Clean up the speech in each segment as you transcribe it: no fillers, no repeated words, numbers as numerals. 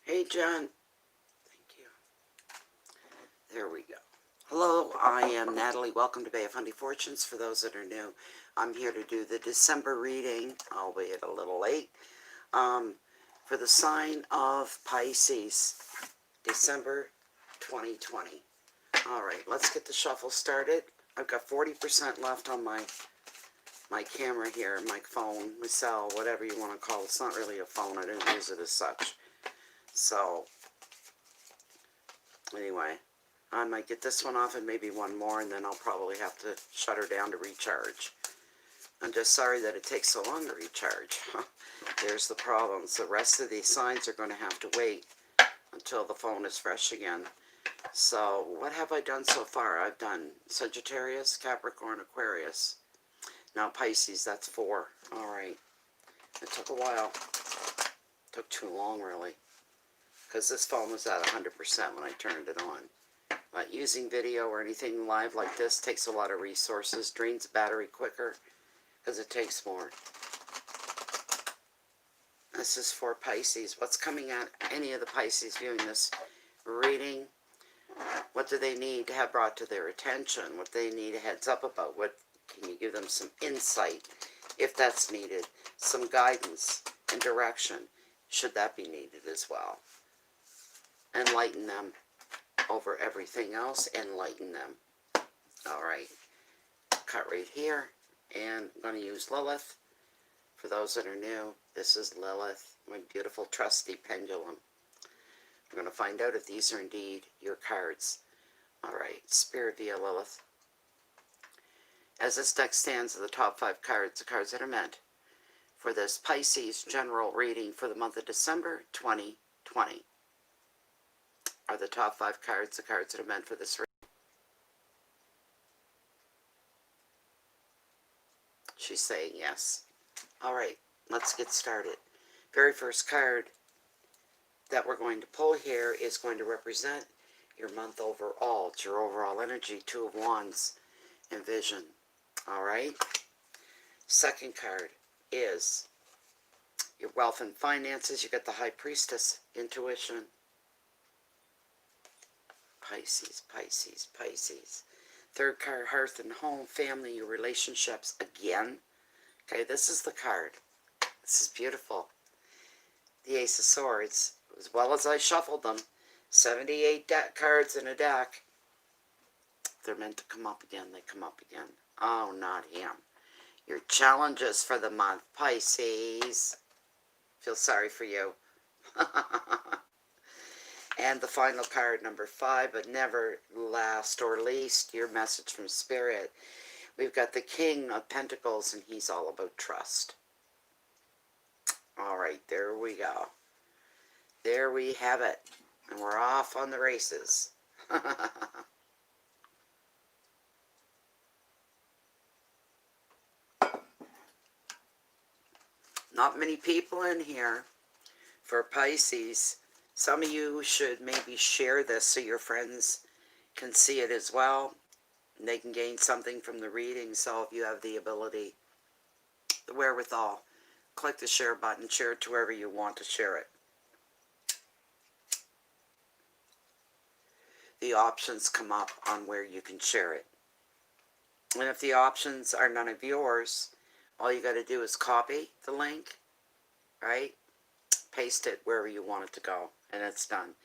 Hey, John. Thank you. There we go. Hello, I am Natalie. Welcome to Bay of Hundy Fortunes. For those that are new, I'm here to do the December reading, albeit a little late, for the sign of Pisces, December 2020. All right, let's get the shuffle started. I've got 40% left on my camera here, my phone, my cell, whatever you want to call it. It's not really a phone. I don't use it as such. So, anyway, I might get this one off and maybe one more, and then I'll probably have to shut her down to recharge. I'm just sorry that it takes so long to recharge. There's the problems. The rest of these signs are going to have to wait until the phone is fresh again. So, what have I done so far? I've done Sagittarius, Capricorn, Aquarius. Now Pisces, that's 4. Alright. It took a while. It took too long, really. Because this phone was at 100% when I turned it on. But using video or anything live like this takes a lot of resources, drains the battery quicker, because it takes more. This is for Pisces. What's coming at any of the Pisces viewing this reading? What do they need to have brought to their attention? What do they need a heads up about? What can you give them some insight, if that's needed? Some guidance and direction, should that be needed as well? Enlighten them over everything else. Enlighten them. Alright. Cut right here. And I'm going to use Lilith. For those that are new, this is Lilith, my beautiful trusty pendulum. We're going to find out if these are indeed your cards. Alright, Spirit via Lilith. As this deck stands of the top 5 cards, the cards that are meant for this Pisces general reading for the month of December 2020. Are the top 5 cards the cards that are meant for this reading? She's saying yes. Alright, let's get started. Very first card that we're going to pull here is going to represent your month overall. It's your overall energy, 2 of Wands and Vision. Alright? Second card is your wealth and finances. You got the High Priestess, intuition. Pisces, Pisces, Pisces. Third card, hearth and home, family, your relationships again. Okay, this is the card. This is beautiful. The Ace of Swords. As well as I shuffled them, 78 cards in a deck. They're meant to come up again. They come up again. Oh, not him. Your challenges for the month, Pisces. Feel sorry for you. And the final card, number 5, but never last or least, your message from Spirit. We've got the King of Pentacles, and he's all about trust. All right, there we go. There we have it. And we're off on the races. Not many people in here for Pisces. Some of you should maybe share this so your friends can see it as well. And they can gain something from the reading. So if you have the ability, the wherewithal, click the share button. Share it to wherever you want to share it. The options come up on where you can share it. And if the options are none of yours, all you got to do is copy the link, right? Paste it wherever you want it to go, and it's done.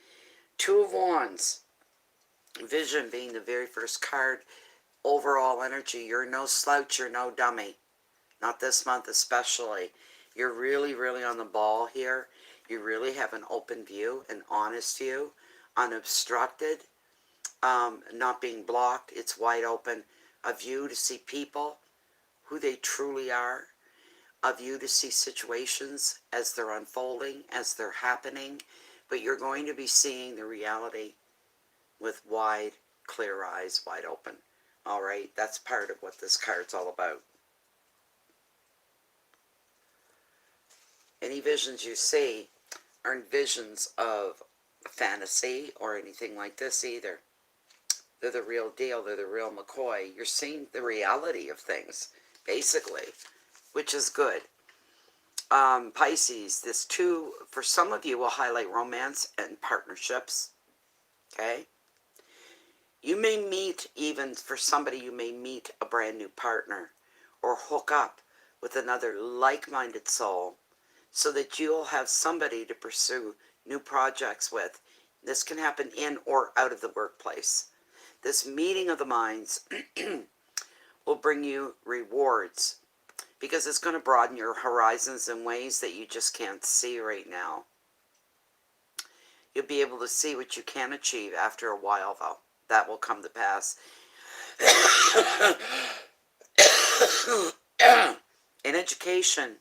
2 of Wands. Vision being the very first card. Overall energy. You're no slouch. You're no dummy. Not this month especially. You're really, really on the ball here. You really have an open view, an honest view, unobstructed, not being blocked. It's wide open. A view to see people, who they truly are. A view to see situations as they're unfolding, as they're happening. But you're going to be seeing the reality with wide, clear eyes, wide open. All right, that's part of what this card's all about. Any visions you see aren't visions of fantasy or anything like this either. They're the real deal. They're the real McCoy. You're seeing the reality of things, basically, which is good. Pisces, this too, for some of you, will highlight romance and partnerships. Okay? You may meet, even for somebody, you may meet a brand new partner or hook up with another like-minded soul so that you'll have somebody to pursue new projects with. This can happen in or out of the workplace. This meeting of the minds will bring you rewards because it's going to broaden your horizons in ways that you just can't see right now. You'll be able to see what you can achieve after a while, though. That will come to pass. In education,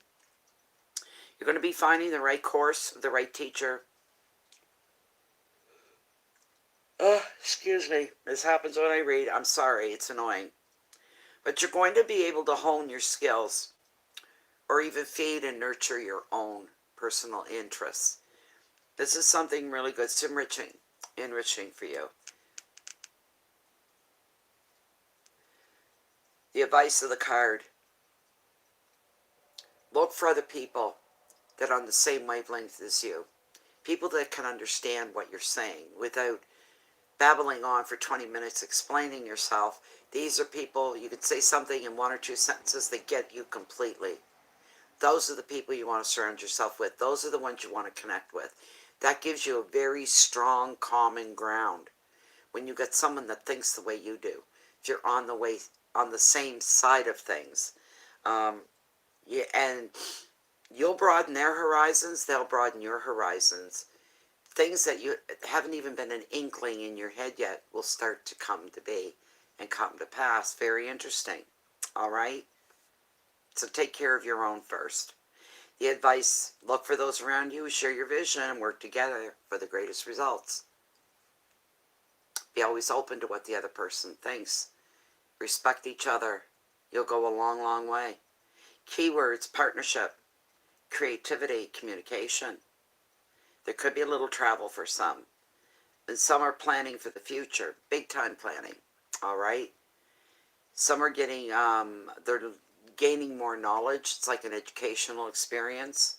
you're going to be finding the right course, the right teacher. Oh, excuse me. This happens when I read. I'm sorry. It's annoying. But you're going to be able to hone your skills or even feed and nurture your own personal interests. This is something really good. It's enriching for you. The advice of the card. Look for other people that are on the same wavelength as you. People that can understand what you're saying without babbling on for 20 minutes explaining yourself. These are people, you could say something in 1 or 2 sentences, they get you completely. Those are the people you want to surround yourself with. Those are the ones you want to connect with. That gives you a very strong common ground when you get someone that thinks the way you do. If you're on the same side of things. And you'll broaden their horizons, they'll broaden your horizons. Things that you haven't even been an inkling in your head yet will start to come to be and come to pass. Very interesting. All right? So take care of your own first. The advice, look for those around you, share your vision, and work together for the greatest results. Be always open to what the other person thinks. Respect each other. You'll go a long, long way. Keywords, partnership, creativity, communication. There could be a little travel for some. And some are planning for the future. Big time planning. All right? Some are getting, they're gaining more knowledge. It's like an educational experience.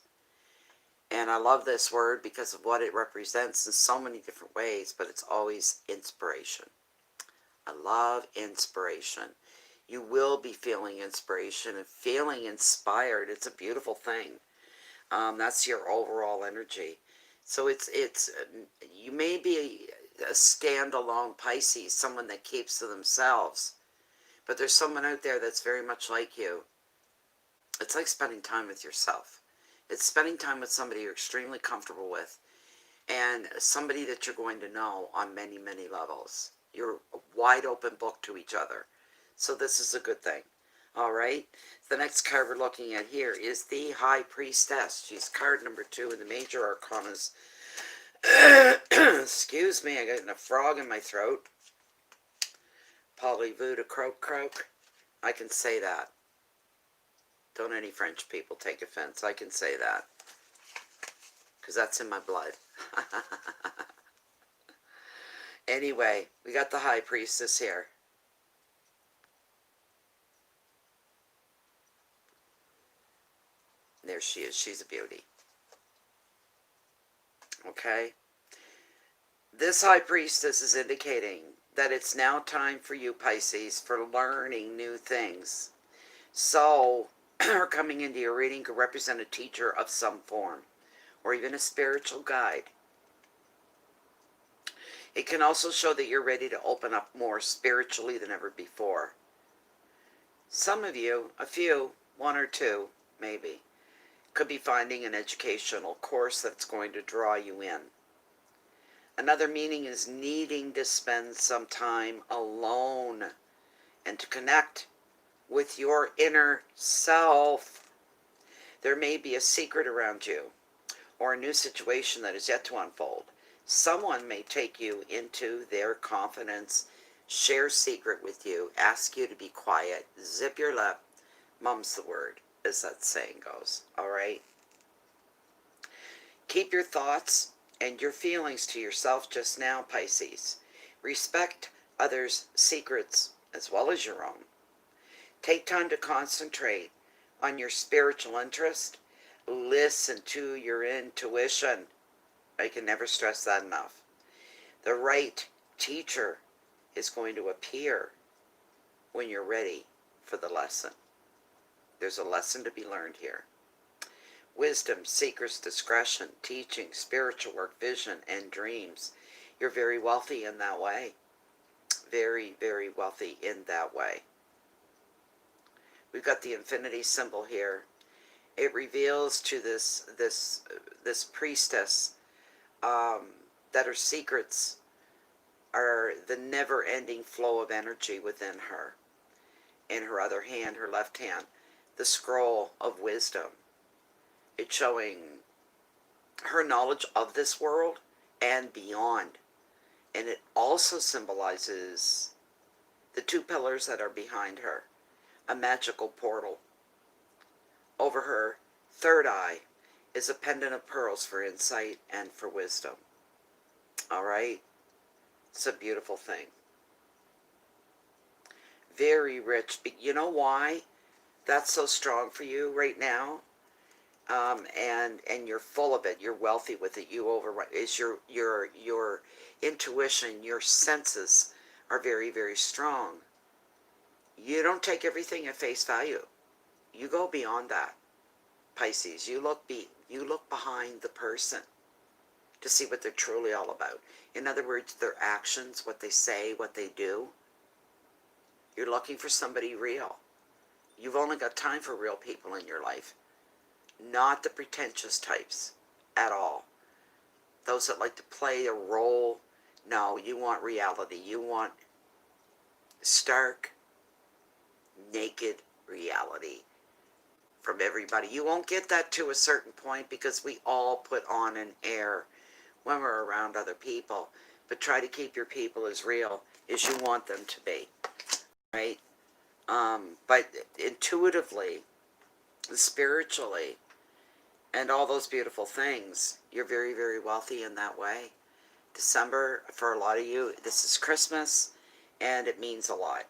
And I love this word because of what it represents in so many different ways, but it's always inspiration. I love inspiration. You will be feeling inspiration and feeling inspired. It's a beautiful thing. That's your overall energy. So you may be a standalone Pisces, someone that keeps to themselves, but there's someone out there that's very much like you. It's like spending time with yourself. It's spending time with somebody you're extremely comfortable with and somebody that you're going to know on many, many levels. You're a wide open book to each other. So this is a good thing. All right. The next card we're looking at here is the High Priestess. She's card number 2 in the Major Arcanas. Excuse me, I got a frog in my throat. Parlez-vous de croak. I can say that. Don't any French people take offense. I can say that. Because that's in my blood. Anyway, we got the High Priestess here. There she is. She's a beauty. Okay? This High Priestess is indicating that it's now time for you, Pisces, for learning new things. So, her coming into your reading could represent a teacher of some form, or even a spiritual guide. It can also show that you're ready to open up more spiritually than ever before. Some of you, a few, 1 or 2, maybe, could be finding an educational course that's going to draw you in. Another meaning is needing to spend some time alone and to connect with your inner self. There may be a secret around you or a new situation that is yet to unfold. Someone may take you into their confidence, share secret with you, ask you to be quiet, zip your lip, mum's the word, as that saying goes. All right? Keep your thoughts and your feelings to yourself just now, Pisces. Respect others' secrets as well as your own. Take time to concentrate on your spiritual interest. Listen to your intuition. I can never stress that enough. The right teacher is going to appear when you're ready for the lesson. There's a lesson to be learned here. Wisdom, seekers, discretion, teaching, spiritual work, vision, and dreams. You're very wealthy in that way. Very, very wealthy in that way. We've got the infinity symbol here. It reveals to this priestess that her secrets are the never-ending flow of energy within her. In her other hand, her left hand, the scroll of wisdom. It's showing her knowledge of this world and beyond. And it also symbolizes the two pillars that are behind her, a magical portal. Over her third eye is a pendant of pearls for insight and for wisdom. All right? It's a beautiful thing. Very rich. You know why that's so strong for you right now? And you're full of it. You're wealthy with it. You override. Is your intuition, your senses are very, very strong. You don't take everything at face value. You go beyond that, Pisces. You look behind the person to see what they're truly all about. In other words, their actions, what they say, what they do. You're looking for somebody real. You've only got time for real people in your life. Not the pretentious types at all. Those that like to play a role. No, you want reality. You want stark, naked reality from everybody. You won't get that to a certain point because we all put on an air when we're around other people. But try to keep your people as real as you want them to be. Right? But intuitively, spiritually, and all those beautiful things, you're very, very wealthy in that way. December, for a lot of you, this is Christmas, and it means a lot.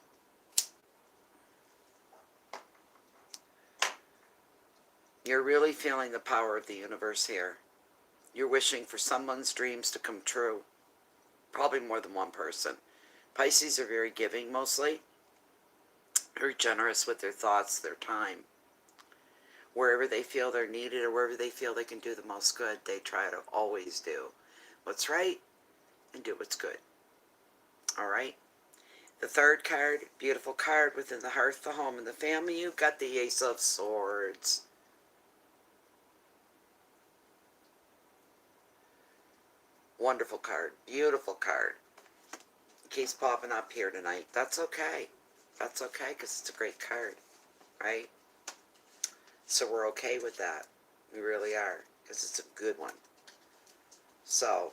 You're really feeling the power of the universe here. You're wishing for someone's dreams to come true. Probably more than one person. Pisces are very giving mostly. Very generous with their thoughts, their time. Wherever they feel they're needed or wherever they feel they can do the most good, they try to always do what's right and do what's good. All right? The third card, beautiful card within the hearth, the home, and the family. You've got the Ace of Swords. Wonderful card. Beautiful card. It keeps popping up here tonight. That's okay. That's okay because it's a great card. Right? So we're okay with that. We really are. Because it's a good one. So,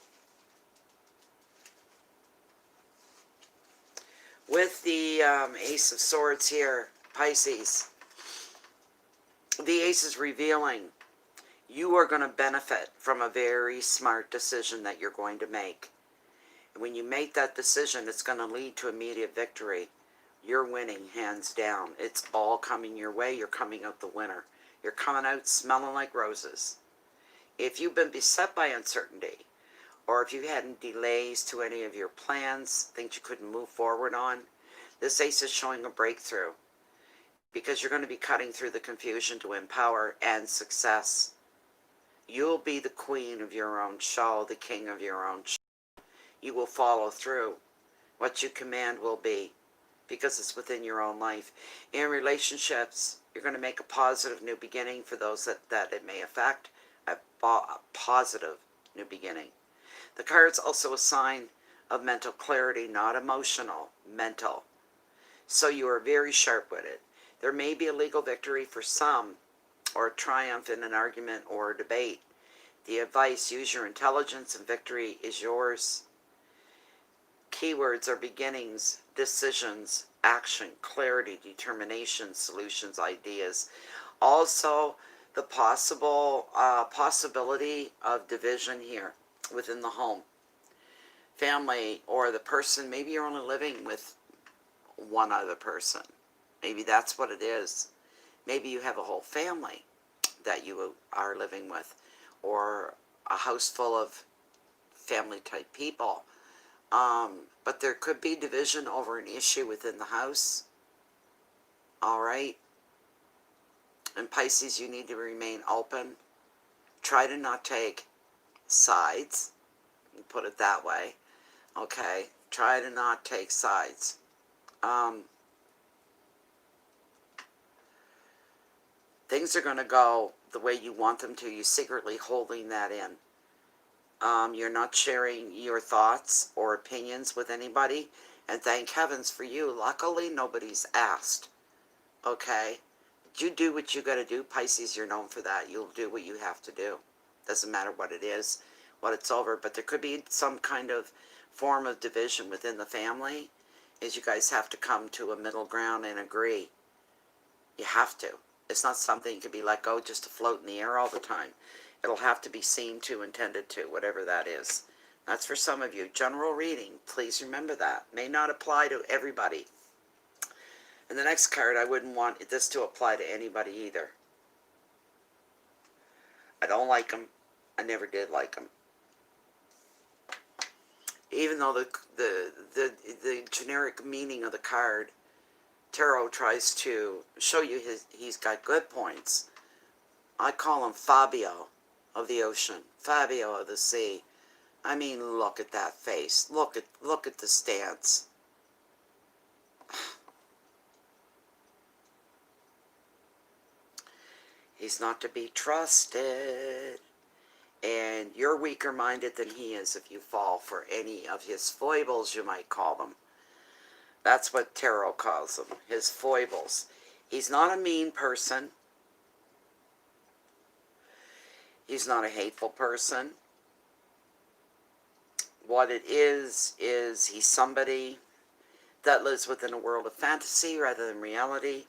with the Ace of Swords here, Pisces, the Ace is revealing you are going to benefit from a very smart decision that you're going to make. And when you make that decision, it's going to lead to immediate victory. You're winning, hands down. It's all coming your way. You're coming out the winner. You're coming out smelling like roses. If you've been beset by uncertainty, or if you've had delays to any of your plans, things you couldn't move forward on, this Ace is showing a breakthrough. Because you're going to be cutting through the confusion to empower and success. You'll be the queen of your own show, the king of your own show. You will follow through. What you command will be, because it's within your own life. In relationships, you're going to make a positive new beginning for those that it may affect. A positive new beginning. The card's also a sign of mental clarity, not emotional, mental. So you are very sharp-witted. There may be a legal victory for some, or a triumph in an argument or a debate. The advice, use your intelligence and victory is yours. Keywords are beginnings, decisions, action, clarity, determination, solutions, ideas. Also, the possibility of division here within the home. Family or the person, maybe you're only living with one other person. Maybe that's what it is. Maybe you have a whole family that you are living with, or a house full of family type people. But there could be division over an issue within the house. All right. And Pisces, you need to remain open. Try to not take sides. Put it that way. Okay. Try to not take sides. Things are going to go the way you want them to. You're secretly holding that in. You're not sharing your thoughts or opinions with anybody. And thank heavens for you. Luckily, nobody's asked. Okay? You do what you got to do. Pisces, you're known for that. You'll do what you have to do. Doesn't matter what it is, what it's over. But there could be some kind of form of division within the family. Is you guys have to come to a middle ground and agree. You have to. It's not something you can be let go just to float in the air all the time. It'll have to be seen to, intended to, whatever that is. That's for some of you. General reading, please remember that. May not apply to everybody. And the next card, I wouldn't want this to apply to anybody either. I don't like them. I never did like them. Even though the generic meaning of the card, Tarot tries to show you he's got good points. I call him Fabio of the ocean, Fabio of the sea. I mean, look at that face. Look at the stance. He's not to be trusted. And you're weaker minded than he is if you fall for any of his foibles, you might call them. That's what Tarot calls them, his foibles. He's not a mean person. He's not a hateful person. What it is he's somebody that lives within a world of fantasy rather than reality.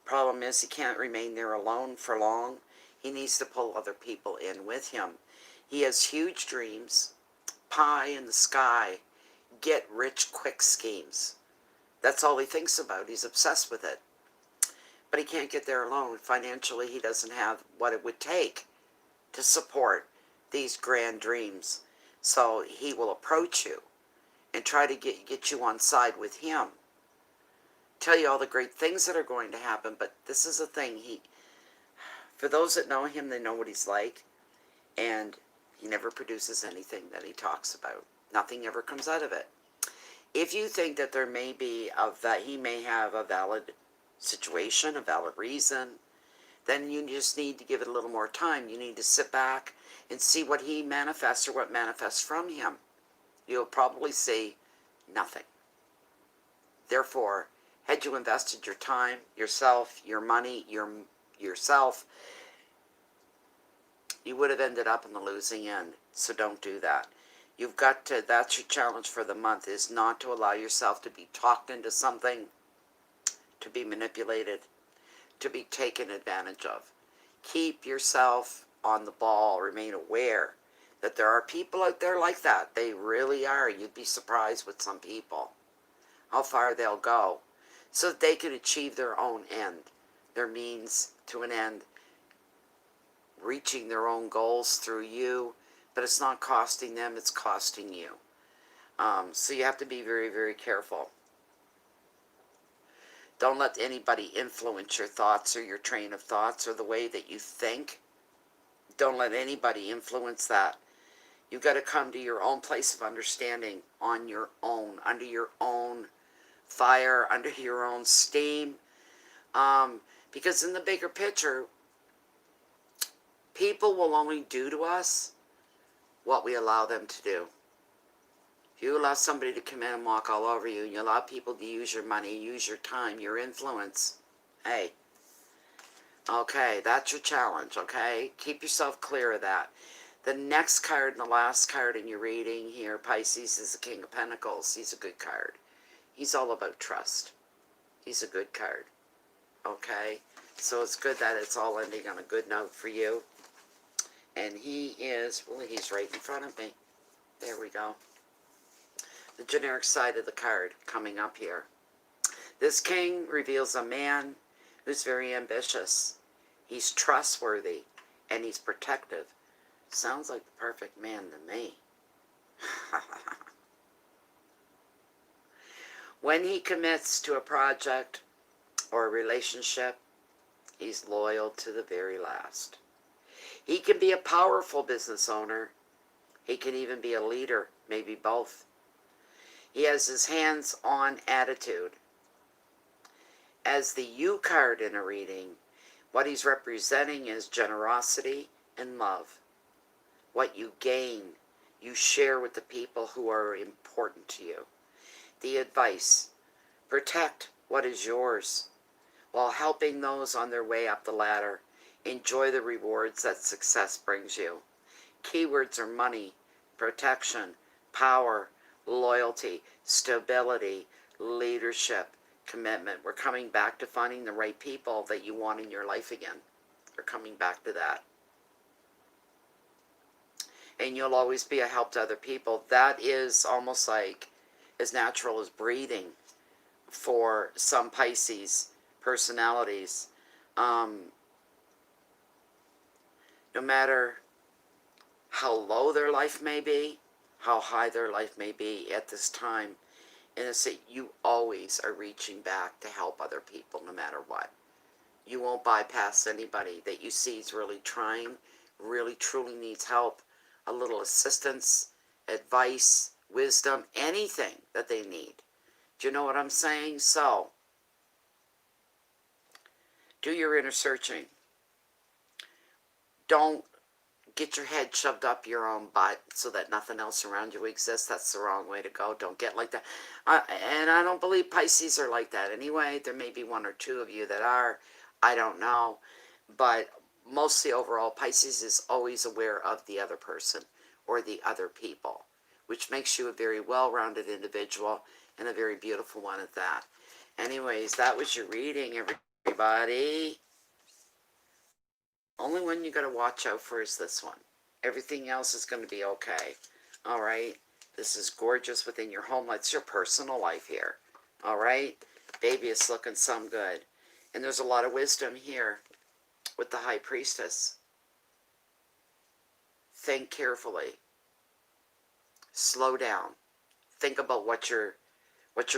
Problem is, he can't remain there alone for long. He needs to pull other people in with him. He has huge dreams, pie in the sky, get rich quick schemes. That's all he thinks about. He's obsessed with it. But he can't get there alone. Financially, he doesn't have what it would take to support these grand dreams. So he will approach you and try to get you on side with him. Tell you all the great things that are going to happen. But this is a thing. For those that know him, they know what he's like. And he never produces anything that he talks about. Nothing ever comes out of it. If you think that there may be that he may have a valid situation, a valid reason, then you just need to give it a little more time. You need to sit back and see what he manifests or what manifests from him. You'll probably see nothing. Therefore, had you invested your time, yourself, your money, yourself, you would have ended up in the losing end. So don't do that. You've got to, that's your challenge for the month, is not to allow yourself to be talked into something, to be manipulated, to be taken advantage of. Keep yourself on the ball. Remain aware that there are people out there like that. They really are. You'd be surprised with some people, how far they'll go, so that they can achieve their own end, their means to an end, reaching their own goals through you. But it's not costing them, it's costing you. So you have to be very, very careful. Don't let anybody influence your thoughts or your train of thoughts or the way that you think. Don't let anybody influence that. You've got to come to your own place of understanding on your own, under your own fire, under your own steam. Because in the bigger picture, people will only do to us what we allow them to do. If you allow somebody to come in and walk all over you, and you allow people to use your money, use your time, your influence, hey, okay, that's your challenge, okay? Keep yourself clear of that. The next card and the last card in your reading here, Pisces, is the King of Pentacles. He's a good card. He's all about trust. He's a good card, okay? So it's good that it's all ending on a good note for you. And he is, well, he's right in front of me. There we go. The generic side of the card coming up here. This king reveals a man who's very ambitious. He's trustworthy, and he's protective. Sounds like the perfect man to me. When he commits to a project or a relationship, he's loyal to the very last. He can be a powerful business owner. He can even be a leader, maybe both. He has his hands-on attitude. As the U card in a reading, what he's representing is generosity and love. What you gain, you share with the people who are important to you. The advice: protect what is yours while helping those on their way up the ladder. Enjoy the rewards that success brings you. Keywords are money, protection, power, loyalty, stability, leadership, commitment. We're coming back to finding the right people that you want in your life again. We're coming back to that. And you'll always be a help to other people. That is almost like as natural as breathing for some Pisces personalities. No matter how low their life may be, how high their life may be at this time, and it's that you always are reaching back to help other people no matter what. You won't bypass anybody that you see is really trying, really truly needs help, a little assistance, advice, wisdom, anything that they need. Do you know what I'm saying? So, do your inner searching. Don't get your head shoved up your own butt so that nothing else around you exists. That's the wrong way to go. Don't get like that. And I don't believe Pisces are like that anyway. There may be one or two of you that are. I don't know. But mostly overall, Pisces is always aware of the other person or the other people, which makes you a very well-rounded individual and a very beautiful one at that. Anyways, that was your reading, everybody. Only one you got to watch out for is this one. Everything else is going to be okay. All right? This is gorgeous within your home. It's your personal life here. All right? Baby, it's looking some good. And there's a lot of wisdom here with the High Priestess. Think carefully. Slow down. Think about what you're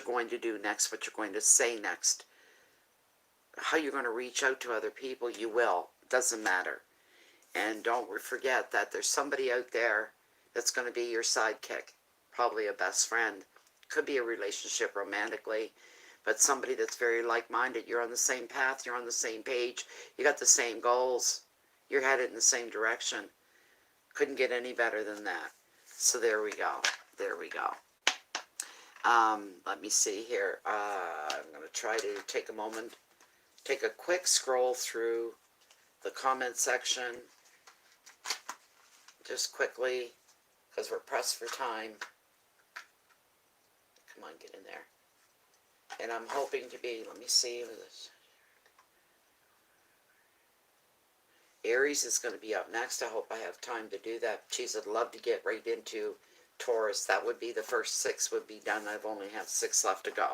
going to do next, what you're going to say next. How you're going to reach out to other people, you will. Doesn't matter. And don't forget that there's somebody out there that's going to be your sidekick. Probably a best friend. Could be a relationship romantically. But somebody that's very like-minded. You're on the same path. You're on the same page. You got the same goals. You're headed in the same direction. Couldn't get any better than that. So there we go. There we go. Let me see here. I'm going to try to take a moment. Take a quick scroll through the comment section, just quickly, because we're pressed for time. Come on, get in there. And I'm hoping to be, let me see, Aries is going to be up next. I hope I have time to do that. Geez, I'd love to get right into Taurus. That would be the first 6 would be done. I've only have 6 left to go.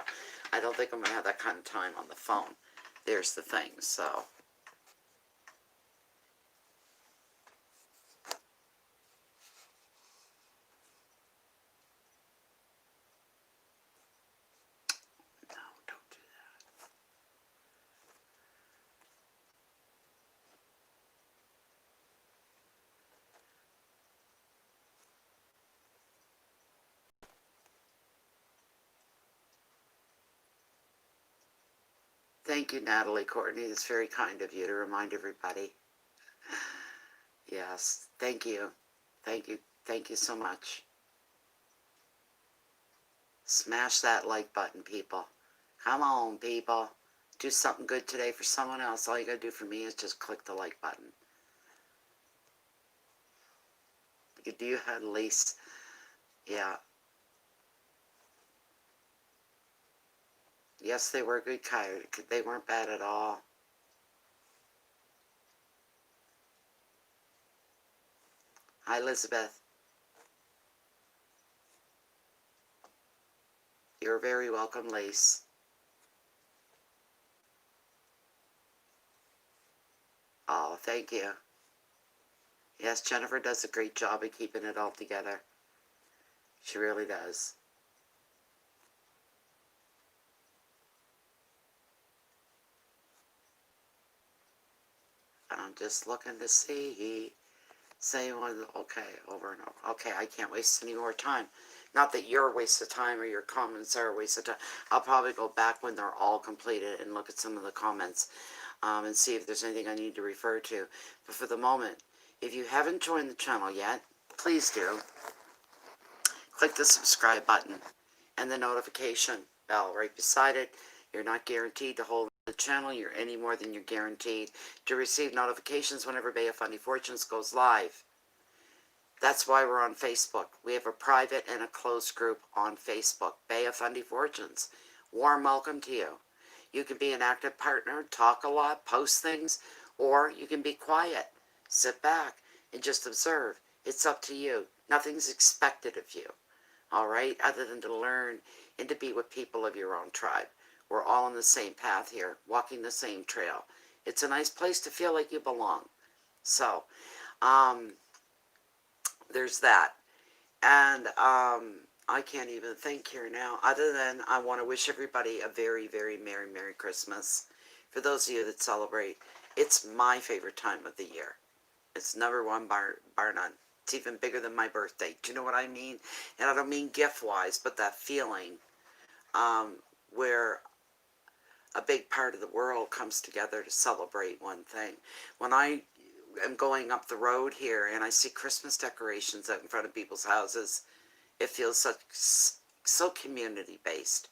I don't think I'm going to have that kind of time on the phone. There's the thing, so. No, don't do that. Thank you, Natalie Courtney. It's very kind of you to remind everybody. Yes, thank you. Thank you. Thank you so much. Smash that like button, people. Come on, people. Do something good today for someone else. All you gotta do for me is just click the like button. You do have at least, yeah. Yes, they were good card. They weren't bad at all. Hi, Elizabeth. You're very welcome, Lace. Oh, thank you. Yes, Jennifer does a great job of keeping it all together. She really does. I'm just looking to see. Say one, okay, over and over. Okay, I can't waste any more time. Not that you're a waste of time or your comments are a waste of time. I'll probably go back when they're all completed and look at some of the comments and see if there's anything I need to refer to. But for the moment, if you haven't joined the channel yet, please do. Click the subscribe button and the notification bell right beside it. You're not guaranteed to hold the channel. You're any more than you're guaranteed to receive notifications whenever Bay of Funny Fortunes goes live. That's why we're on Facebook. We have a private and a closed group on Facebook, Bay of Fundy Fortunes. Warm welcome to you. You can be an active partner, talk a lot, post things, or you can be quiet, sit back, and just observe. It's up to you. Nothing's expected of you, all right, other than to learn and to be with people of your own tribe. We're all on the same path here, walking the same trail. It's a nice place to feel like you belong. So, there's that. And I can't even think here now, other than I want to wish everybody a very, very Merry Christmas. For those of you that celebrate, it's my favorite time of the year. It's number one, bar none. It's even bigger than my birthday. Do you know what I mean? And I don't mean gift-wise, but that feeling where a big part of the world comes together to celebrate one thing. When I am going up the road here and I see Christmas decorations out in front of people's houses, it feels so community-based.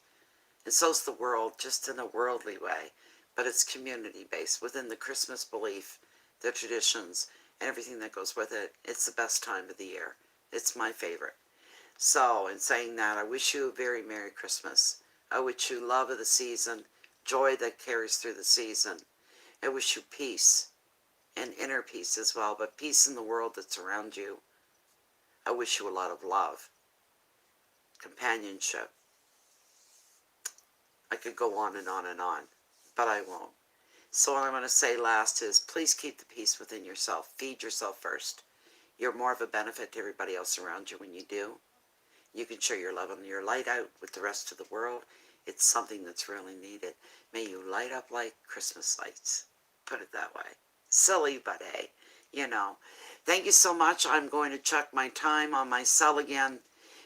And so's the world, just in a worldly way. But it's community-based within the Christmas belief, the traditions, and everything that goes with it. It's the best time of the year. It's my favorite. So, in saying that, I wish you a very Merry Christmas. I wish you love of the season, joy that carries through the season. I wish you peace and inner peace as well, but peace in the world that's around you. I wish you a lot of love, companionship. I could go on and on and on, but I won't. So what I'm going to say last is, please keep the peace within yourself. Feed yourself first. You're more of a benefit to everybody else around you when you do. You can share your love and your light out with the rest of the world. It's something that's really needed. May you light up like Christmas lights. Put it that way. Silly, but hey, you know. Thank you so much. I'm going to check my time on my cell again,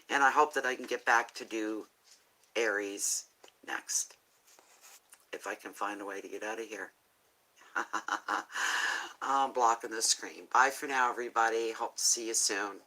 and I hope that I can get back to do Aries next, if I can find a way to get out of here. I'm blocking the screen. Bye for now, everybody. Hope to see you soon.